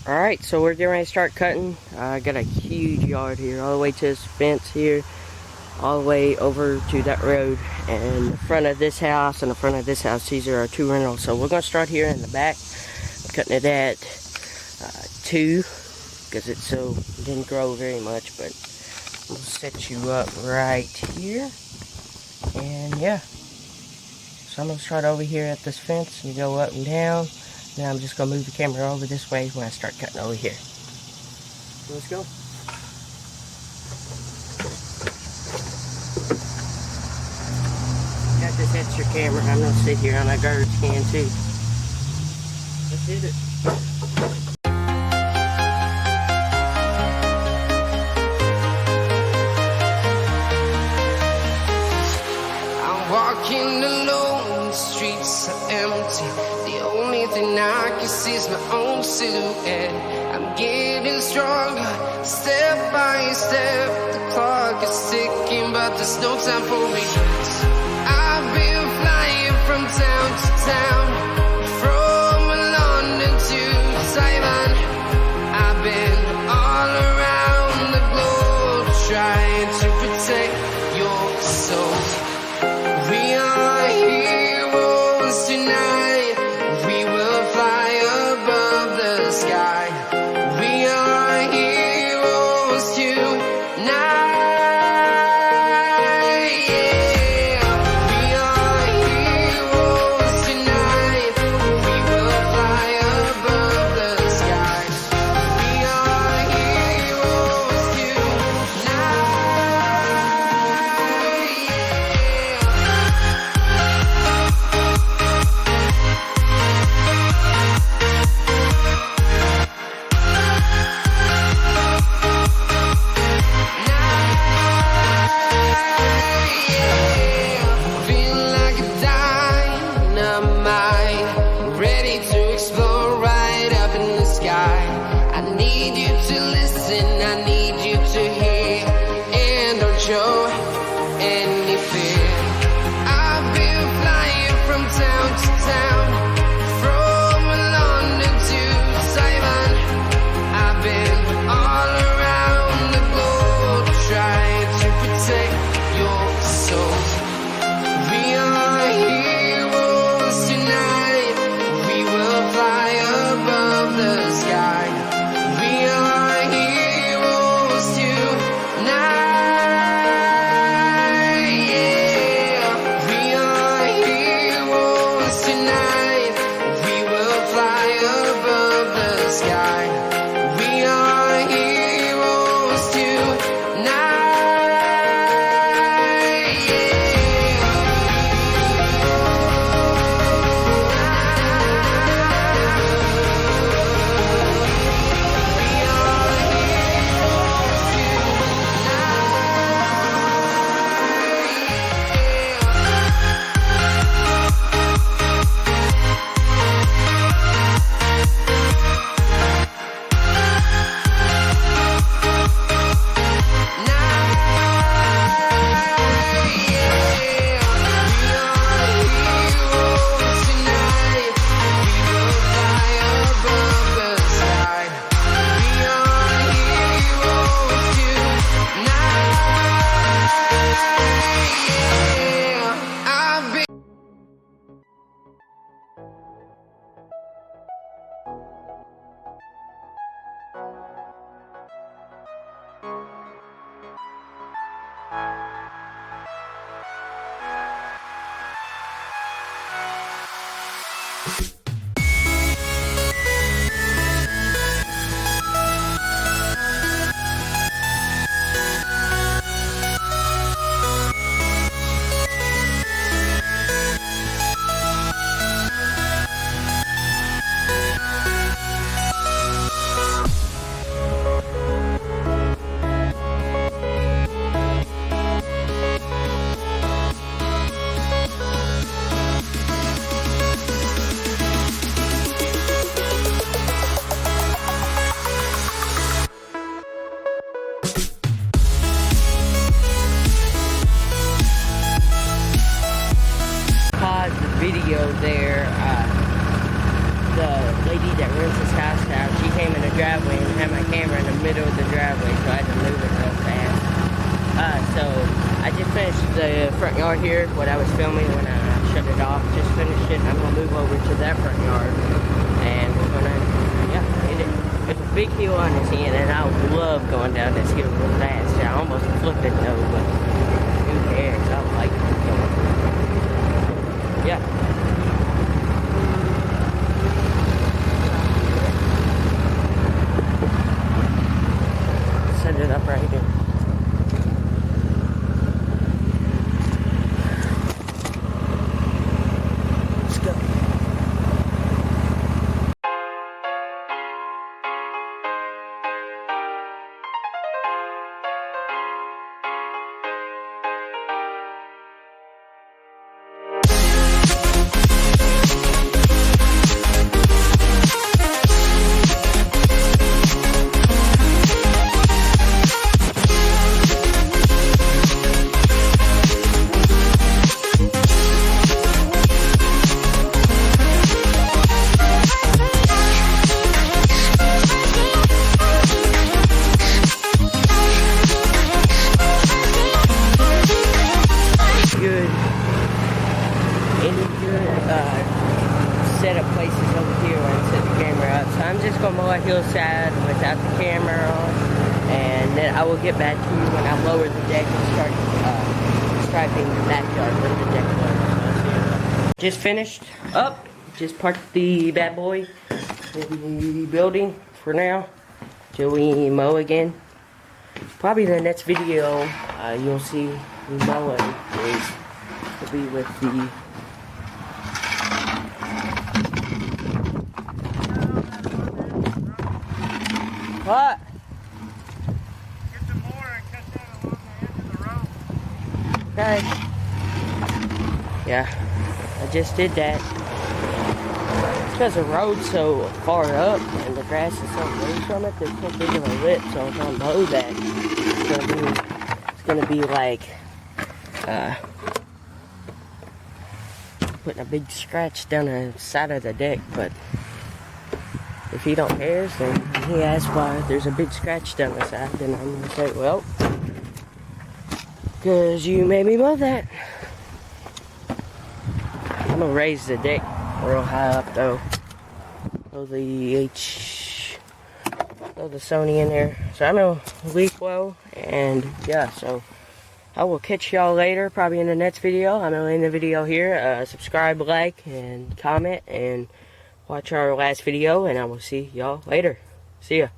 Alright, so we're getting ready to start cutting. I got a huge yard here, all the way to this fence here, all the way over to that road, and the front of this house and the front of this house. These are our two rentals. So we're going to start here in the back. I'm cutting it at 2 because it didn't grow very much, but we'll set you up right here. And yeah, so I'm going to start over here at this fence and go up and down. Now I'm just going to move the camera over this way when I start cutting over here. So let's go. Got this extra camera. I'm going to sit here on that garbage can too. Let's hit it. I'm walking alone, the streets are empty. The only thing I can see is my own silhouette. I'm getting stronger, step by step. The clock is ticking, but there's no time for regrets. I've been flying from town to town, from London to Taiwan. I've been all around the globe, trying to protect your soul. We are heroes tonight. We will fly above the sky. We are heroes tonight. Yeah. We are heroes tonight. We will fly above the sky. We are heroes tonight. Feel like a dynamite, ready to explode right up in the sky. I need you to listen, I need you to hear, and don't show any fear. I've been flying from town to town, from London to Taiwan. I've been all around the globe, trying to protect your soul. We are heroes tonight. We will fly above the sky. We are heroes tonight. Yeah. We are heroes tonight. We will fly above the sky. We are heroes tonight. driveway and had my camera in the middle of the driveway, so I had to move it real fast. So I just finished the front yard here, what I was filming when I shut it off. Just finished it. I'm gonna move over to that front yard, and we're gonna, hit it. There's a big hill on this end, and I love going down this hill real fast. I almost flipped it though, but who cares? I like it. Yeah. Set it up right here. Let's go. Set up places over here when I set the camera up. So I'm just gonna mow a hillside without the camera on, and then I will get back to you when I lower the deck and start striping the backyard with the deck. Just finished up. Just parked the bad boy in the building for now till we mow again. Probably the next video you'll see me mowing will be with the what? Get the mower and cut that along the end of the road. Okay. Yeah, I just did that. It's because the road's so far up and the grass is so loose from it, there's so big of a lip, so if I mow that, it's gonna be like putting a big scratch down the side of the deck. But if he don't care, then he asks why there's a big scratch down the side, then I'm gonna say, well, because you made me mow that. I'm gonna raise the deck real high up though. Throw the Sony in there. So I'm gonna leak well, and yeah, so I will catch y'all later, probably in the next video. I'm gonna end the video here. Subscribe, like, and comment, and watch our last video, and I will see y'all later. See ya.